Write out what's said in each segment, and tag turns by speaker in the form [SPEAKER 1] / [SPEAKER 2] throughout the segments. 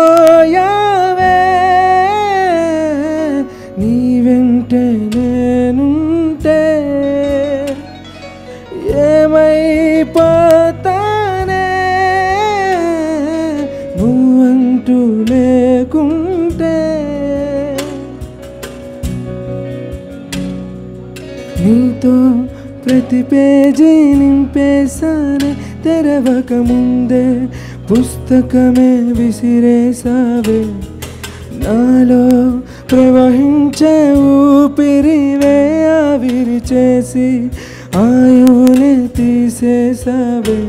[SPEAKER 1] ఏమైపోయావే నీ వెంటే నేనుంటే ఏమైపోతానే నువ్వంటూ లేకుంటే నీతో ప్రతి పేజీ నింపేసానే తెరవక ముందే పుస్తకమే విసిరేసావే నాలో ప్రవహించే ఊపిరివే ఆవిరి చేసి ఆయువునే తీసేసావే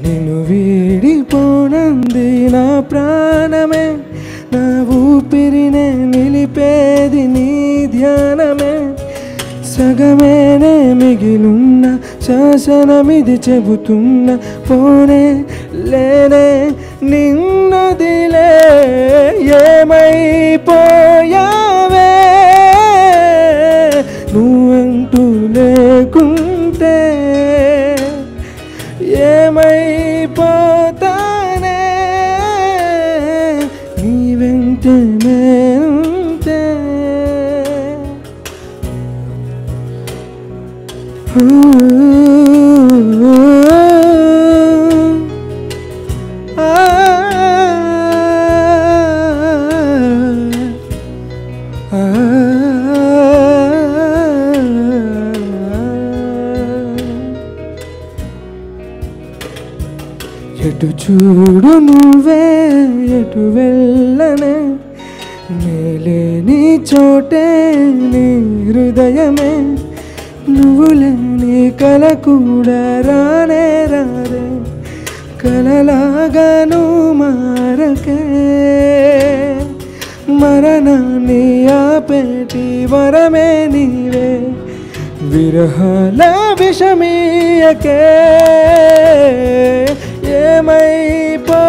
[SPEAKER 1] నిన్ను వీడిపోనంది నా ప్రాణమే నా ఊపిరినే నిలిపేది నీ ధ్యానమే సగమేనే మిగిలున్న శాసనమిది చెబుతున్న పోనే లేనే నిన్నదిలే ఏమైపోయావే నువ్వంటూ లేకుంటే ఏమైపోతానే నీ వెంటే నేనుంటే ఎటు చూడు నువ్వే ఎటు వెళ్ళనే నేలేని చోటే నీ హృదయమే నువ్వు లేని కల కూడా రానే రాదే కలలాగాను మారకే మరణాన్ని ఆపేటి వరమే నీవే విరహాల విషమీయకే ఏమైపోయావే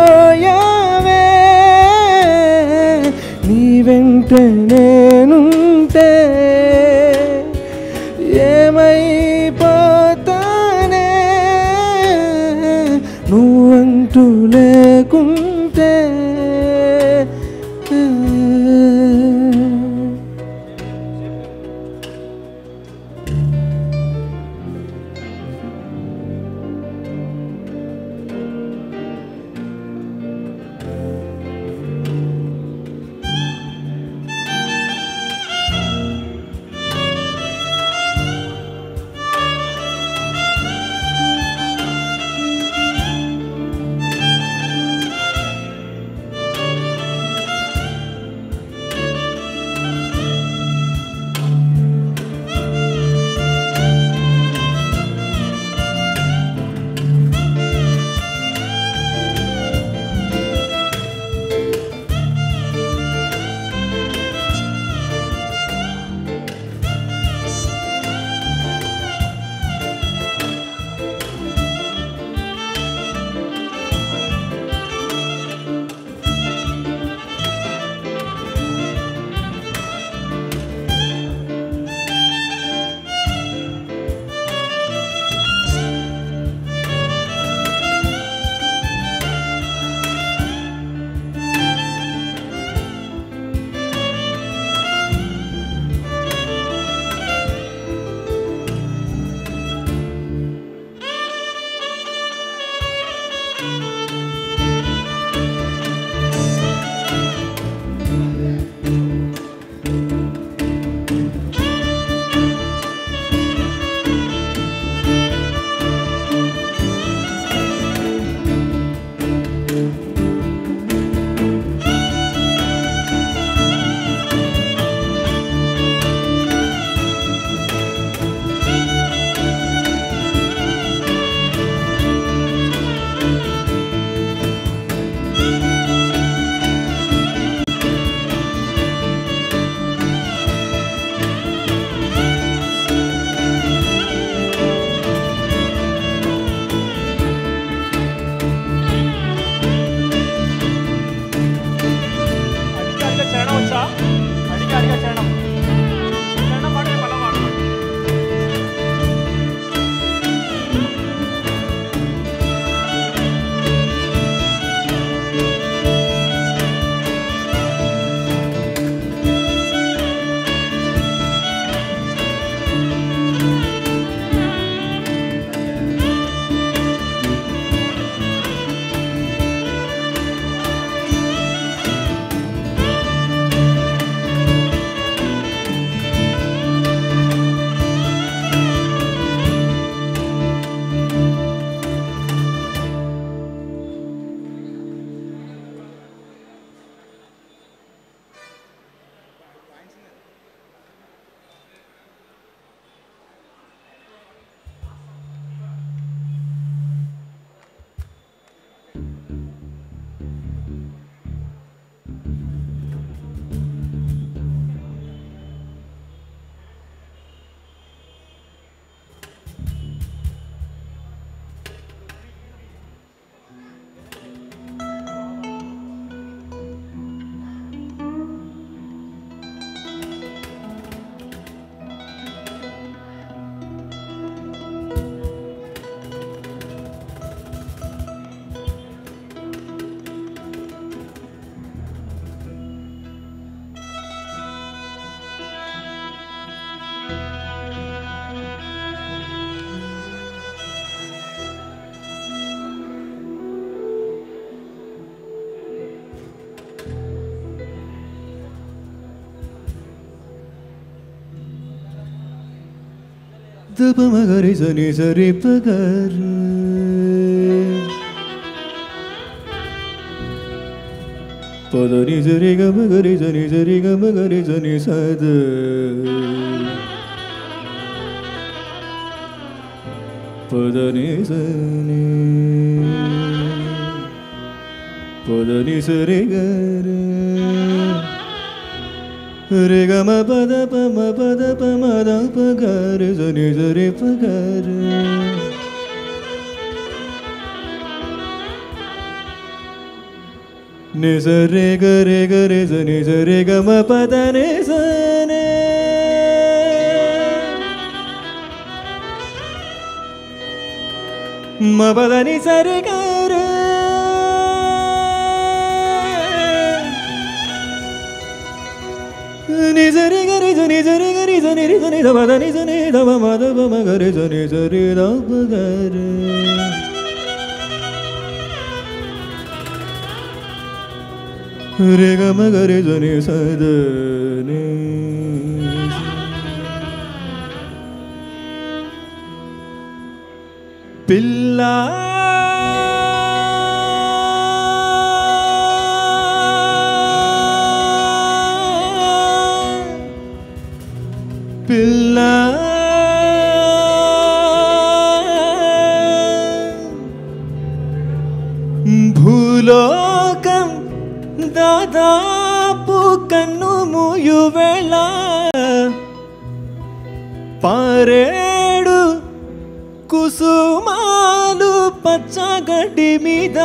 [SPEAKER 1] నీ వెంట నేనుంటే ఏమైపోతానే నువ్వంటూ లేకుంటే మగరి సని సరి పగర పదని సరి గ మగరి సని సరి గ మగరి సని సద పదని సని పదని సరి గర రే గ మ పద ప మ ద ప గ రే సని సరి ప గ రే ని స రే గ సని స రే గ మ పద ని స నే మ పద ని స రే గ రే ని స రే గ రే సని స రే గ రి స ని రి స ని ద పద ని స ని ద మ మ ద ప మ గ రే స ని స రి ద ప గ రే రే గ మ గ రే స ని స ద ని పిల్ల పిల్ల భూలోకం దాదాపు కన్ను మూయు వేళ పారేడు కుసుమాలు పచ్చగడ్డి మీద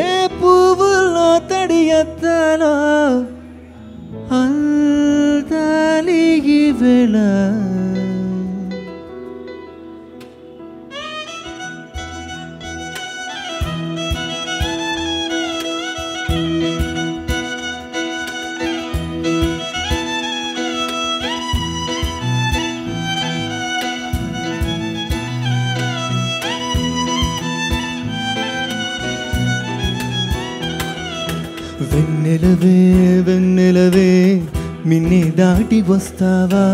[SPEAKER 1] ఏ పువ్వులో తడియత్తలో అంతలిగి వేళ వెన్నెలవే వెన్నెలవే మిన్నే దాటి వస్తావా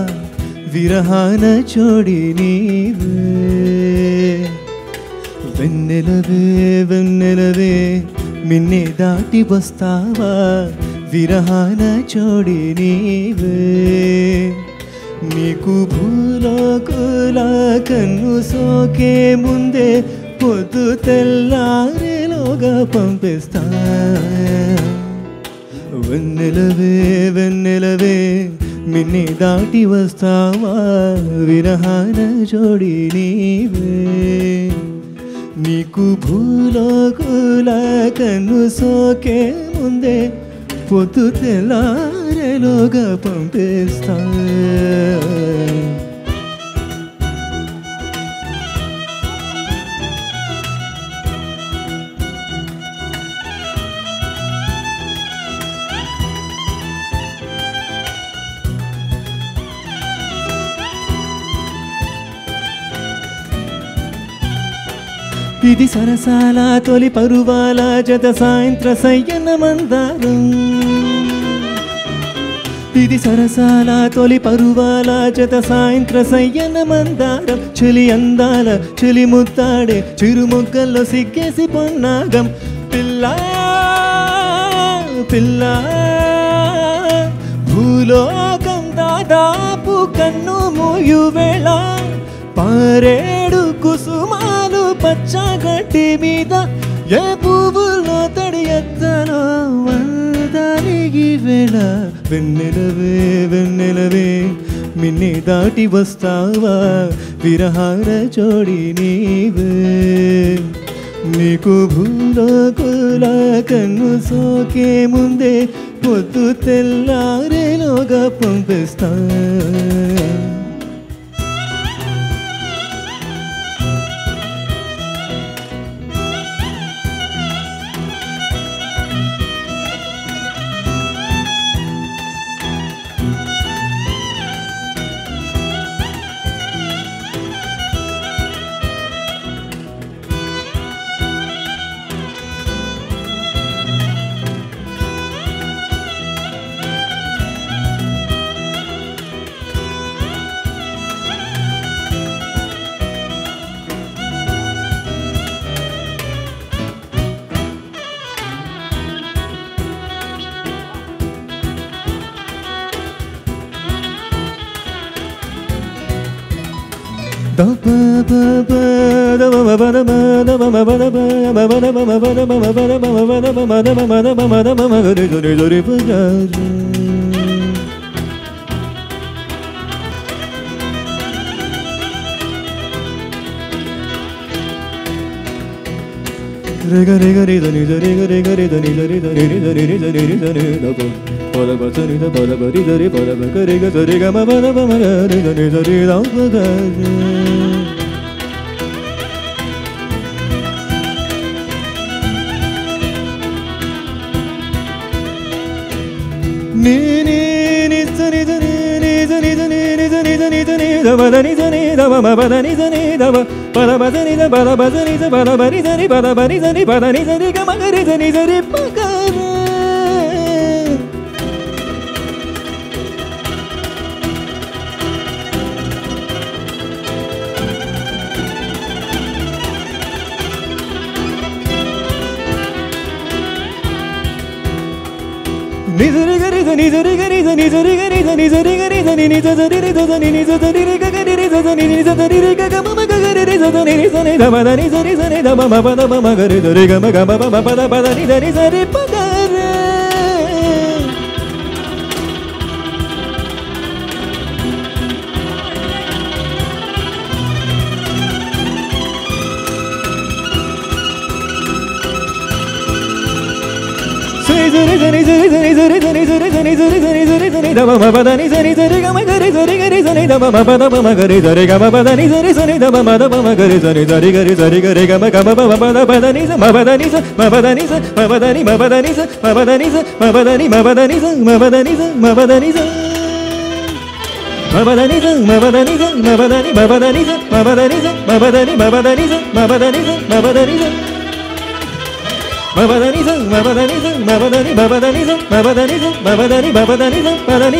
[SPEAKER 1] విరహాన చోడి నీవే వెన్నెలవే వెన్నెలవే మిన్నే దాటి వస్తావా విరహాన చోడి నీవే నీకు భూలోకుల కన్ను సోకే ముందే పొద్దు తెల్లారేలోగా పంపిస్తా వెన్నెలవే వెన్నెలవే మిన్నే దాటి వస్తావా విరహాన జోడి నీవే నీకు భూలోకుల కన్ను సోకే ముందే పొద్దు తెల్లారేలోగా పంపిస్తా ఇది సరసాల తొలి పరువాల జత సాయంత్ర సయ్యన మందారం ఇది సరసాల తొలి పరువాల జత సాయంత్ర సయ్యన మందారం చెలి అందాల చెలి ముద్దాడే చిరు మొగ్గల్లో సిగ్గేసి పొన్నాగం పిల్ల పిల్ల భూలోకం దాదాపు కన్ను మూయు వేళ పారేడు కుసుమాలు పచ్చగడ్డి మీద ఏ పువ్వులో తడియత్తలో వందలిగి వేళ వెన్నెలవే వెన్నెలవే మిన్నే దాటి వస్తావా విరహాన జోడి నీవే నీకు భూలోకుల కన్ను సోకే ముందే పొద్దు తెల్లారేలోగా పంపిస్తా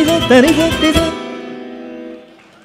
[SPEAKER 1] Mabadani